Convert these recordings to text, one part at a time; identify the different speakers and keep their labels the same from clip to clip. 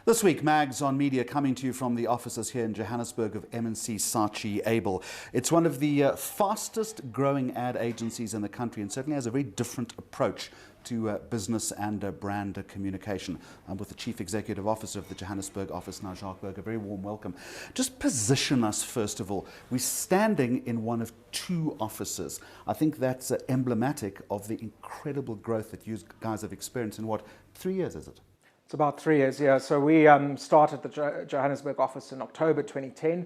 Speaker 1: This week, Mags on Media coming to you from the offices here in Johannesburg of M C Saatchi Abel. It's one of the fastest growing ad agencies in the country and certainly has a very different approach to business and brand communication. I'm with the Chief Executive Officer of the Johannesburg office now, Jacques Burger. Very warm welcome. Just position us first of all. We're standing in one of two offices. I think that's emblematic of the incredible growth that you guys have experienced in what, 3 years is it?
Speaker 2: It's about 3 years, yeah. So we started the Johannesburg office in October 2010,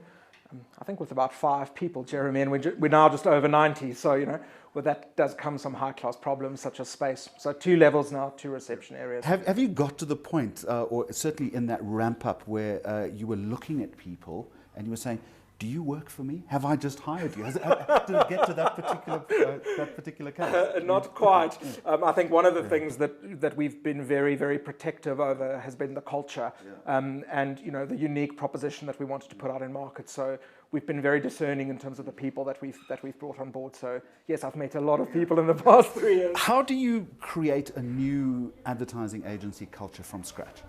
Speaker 2: I think with about 5 people, Jeremy, and we're now just over 90. So, you know, with that does come some high-class problems such as space. So 2 levels now, 2 reception areas.
Speaker 1: Have you got to the point, or certainly in that ramp-up, where you were looking at people and you were saying, do you work for me? Have I just hired you? Did it get to that particular case?
Speaker 2: Not quite. I think one of the things that we've been very, very protective over has been the culture, and you know, the unique proposition that we wanted to put out in market. So we've been very discerning in terms of the people that we've brought on board. So yes, I've met a lot of people in the past 3 years.
Speaker 1: How do you create a new advertising agency culture from scratch?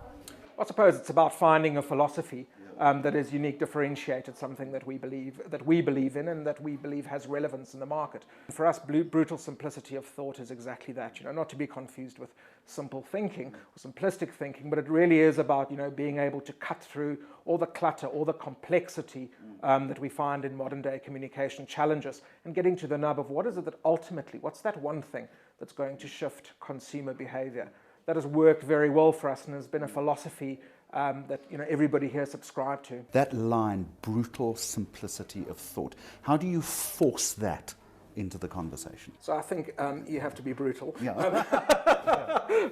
Speaker 2: I suppose it's about finding a philosophy that is unique, differentiated, something that we believe in and that we believe has relevance in the market. For us, brutal simplicity of thought is exactly that. You know, not to be confused with simple thinking or simplistic thinking, but it really is about, you know, being able to cut through all the clutter, all the complexity that we find in modern day communication challenges and getting to the nub of what is it that ultimately, what's that one thing that's going to shift consumer behavior. That has worked very well for us and has been a philosophy that, you know, everybody here subscribed to. That
Speaker 1: line, brutal simplicity of thought, how do you force that into the conversation?
Speaker 2: So I think you have to be brutal.
Speaker 1: Yeah.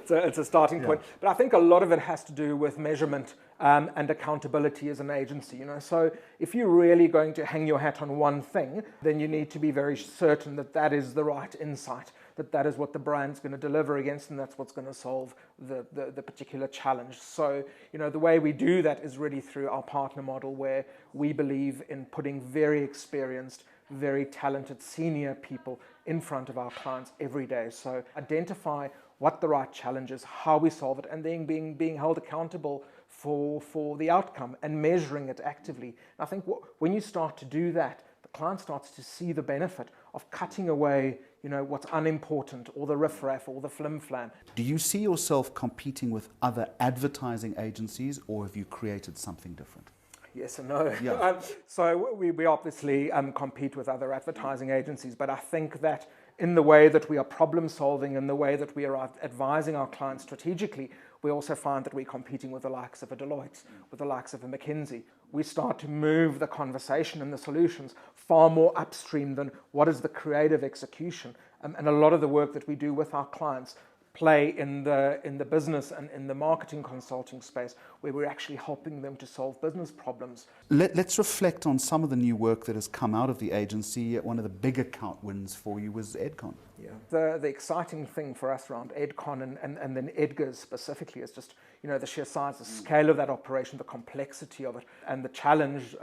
Speaker 2: It's a starting point. But I think a lot of it has to do with measurement and accountability as an agency. You know, so if you're really going to hang your hat on one thing, then you need to be very certain that that is the right insight, that is what the brand's going to deliver against, and that's what's going to solve the particular challenge. So, you know, the way we do that is really through our partner model, where we believe in putting very experienced, very talented senior people in front of our clients every day. So identify what the right challenge is, how we solve it, and then being held accountable for the outcome and measuring it actively. And I think when you start to do that, the client starts to see the benefit of cutting away, you know, what's unimportant or the riffraff or the flim-flam.
Speaker 1: Do you see yourself competing with other advertising agencies, or have you created something different?
Speaker 2: Yes and no.
Speaker 1: Yeah.
Speaker 2: So we obviously compete with other advertising agencies, but I think that in the way that we are problem solving and the way that we are advising our clients strategically, we also find that we're competing with the likes of a Deloitte, with the likes of a McKinsey. We start to move the conversation and the solutions far more upstream than what is the creative execution. And a lot of the work that we do with our clients play in the business and in the marketing consulting space, where we're actually helping them to solve business problems.
Speaker 1: Let's reflect on some of the new work that has come out of the agency. One of the big account wins for you was EdCon.
Speaker 2: Yeah, the exciting thing for us around EdCon and then Edgar's specifically is just, you know, the sheer size, the scale of that operation, the complexity of it, and the challenge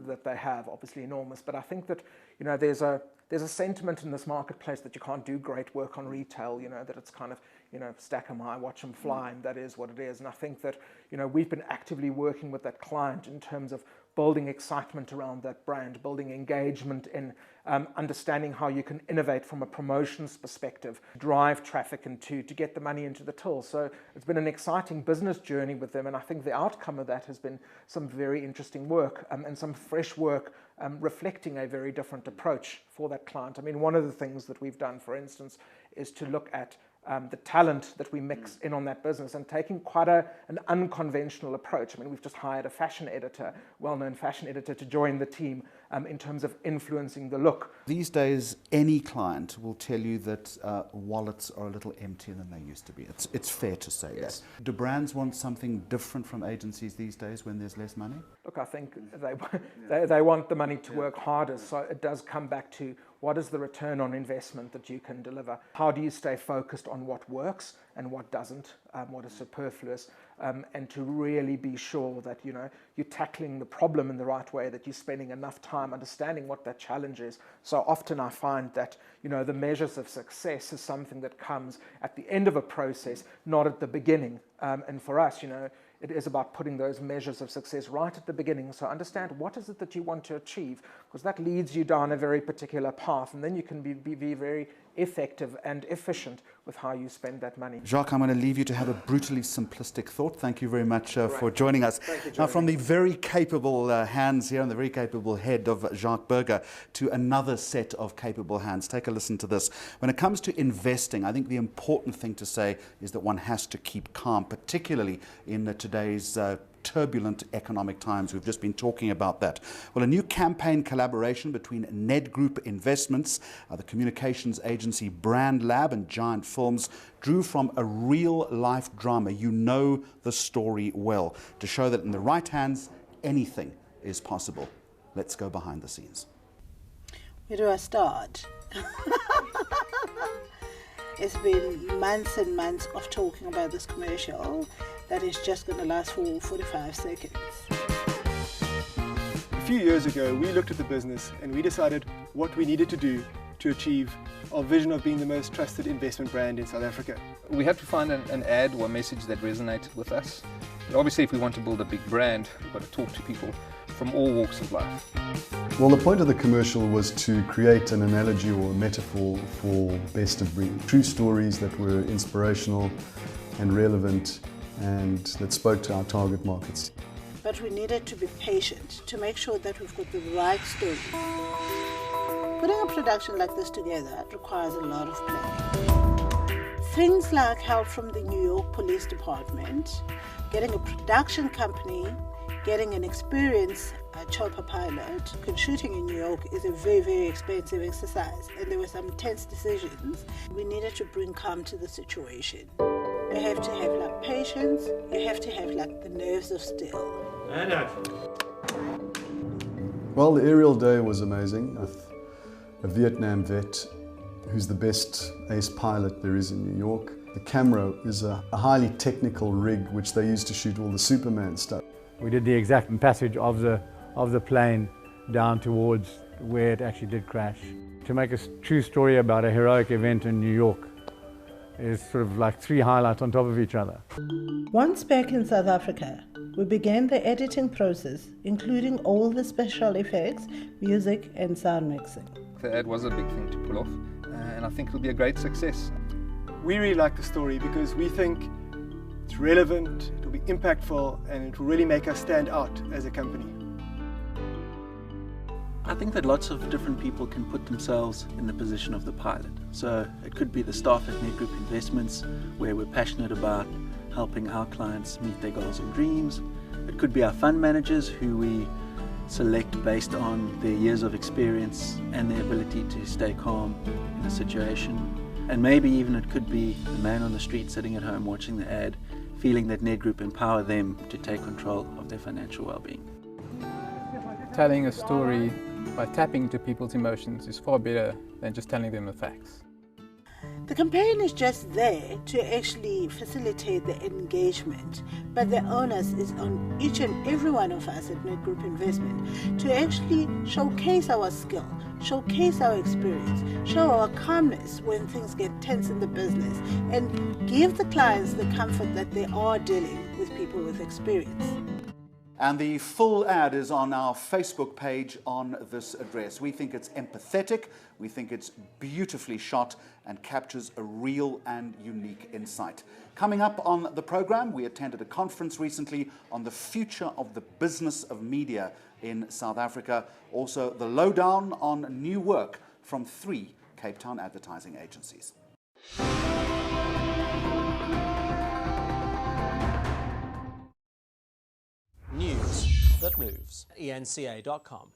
Speaker 2: that they have, obviously enormous. But I think that, you know, there's a sentiment in this marketplace that you can't do great work on retail, you know, that it's kind of, you know, stack 'em high, watch 'em fly, and that is what it is. And I think that, you know, we've been actively working with that client in terms of building excitement around that brand, building engagement in understanding how you can innovate from a promotions perspective, drive traffic and to get the money into the till. So it's been an exciting business journey with them, and I think the outcome of that has been some very interesting work and some fresh work reflecting a very different approach for that client. I mean, one of the things that we've done, for instance, is to look at the talent that we mix in on that business and taking quite an unconventional approach. I mean, we've just hired a fashion editor, well-known fashion editor, to join the team in terms of influencing the look.
Speaker 1: These days, any client will tell you that wallets are a little emptier than they used to be. It's fair to say
Speaker 2: yes.
Speaker 1: that. Do brands want something different from agencies these days when there's less money?
Speaker 2: Look, I think they want the money to work harder, so it does come back to what is the return on investment that you can deliver? How do you stay focused on what works and what doesn't, what is superfluous, and to really be sure that, you know, you're tackling the problem in the right way, that you're spending enough time understanding what that challenge is. So often I find that, you know, the measures of success is something that comes at the end of a process, not at the beginning. And for us, you know, it is about putting those measures of success right at the beginning. So understand what is it that you want to achieve, because that leads you down a very particular path, and then you can be very effective and efficient with how you spend that money.
Speaker 1: Jacques, I'm going to leave you to have a brutally simplistic thought. Thank you very much for joining us. Now, from the very capable hands here and the very capable head of Jacques Burger to another set of capable hands, take a listen to this. When it comes to investing, I think the important thing to say is that one has to keep calm, particularly in today's turbulent economic times. We've just been talking about that. Well, a new campaign collaboration between NedGroup Investments, the communications agency Brand Lab, and Giant Films drew from a real-life drama. You know the story well, to show that in the right hands, anything is possible. Let's go behind the scenes.
Speaker 3: Where do I start? It's been months and months of talking about this commercial that is just going to last for 45 seconds.
Speaker 4: A few years ago, we looked at the business and we decided what we needed to do to achieve our vision of being the most trusted investment brand in South Africa.
Speaker 5: We had to find an ad or a message that resonated with us. But obviously, if we want to build a big brand, we've got to talk to people from all walks of life.
Speaker 6: Well, the point of the commercial was to create an analogy or a metaphor for best of breed. True stories that were inspirational and relevant and that spoke to our target markets.
Speaker 3: But we needed to be patient to make sure that we've got the right story. Putting a production like this together requires a lot of planning. Things like help from the New York Police Department, getting a production company, getting an experienced chopper pilot, because shooting in New York is a very, very expensive exercise, and there were some tense decisions. We needed to bring calm to the situation. You have to have like patience, you have to have like the nerves of steel.
Speaker 7: And action.
Speaker 6: Well, the aerial day was amazing. A Vietnam vet who's the best ace pilot there is in New York. The camera is a highly technical rig which they use to shoot all the Superman stuff.
Speaker 8: We did the exact passage of the plane down towards where it actually did crash. To make a true story about a heroic event in New York is sort of like three highlights on top of each other.
Speaker 3: Once back in South Africa, we began the editing process, including all the special effects, music and sound mixing.
Speaker 5: The ad was a big thing to pull off, and I think it'll be a great success.
Speaker 4: We really like the story because we think it's relevant, it'll be impactful, and it will really make us stand out as a company.
Speaker 9: I think that lots of different people can put themselves in the position of the pilot. So it could be the staff at NedGroup Investments, where we're passionate about helping our clients meet their goals and dreams. It could be our fund managers, who we select based on their years of experience and their ability to stay calm in a situation. And maybe even it could be the man on the street sitting at home watching the ad, feeling that NedGroup empower them to take control of their financial well-being.
Speaker 10: Telling a story by tapping into people's emotions is far better than just telling them the facts.
Speaker 3: The campaign is just there to actually facilitate the engagement, but the onus is on each and every one of us at NedGroup Investment to actually showcase our skill, showcase our experience, show our calmness when things get tense in the business, and give the clients the comfort that they are dealing with people with experience.
Speaker 1: And the full ad is on our Facebook page on this address. We think it's empathetic, we think it's beautifully shot and captures a real and unique insight. Coming up on the program, we attended a conference recently on the future of the business of media in South Africa. Also, the lowdown on new work from 3 Cape Town advertising agencies.
Speaker 7: News that moves. ENCA.com.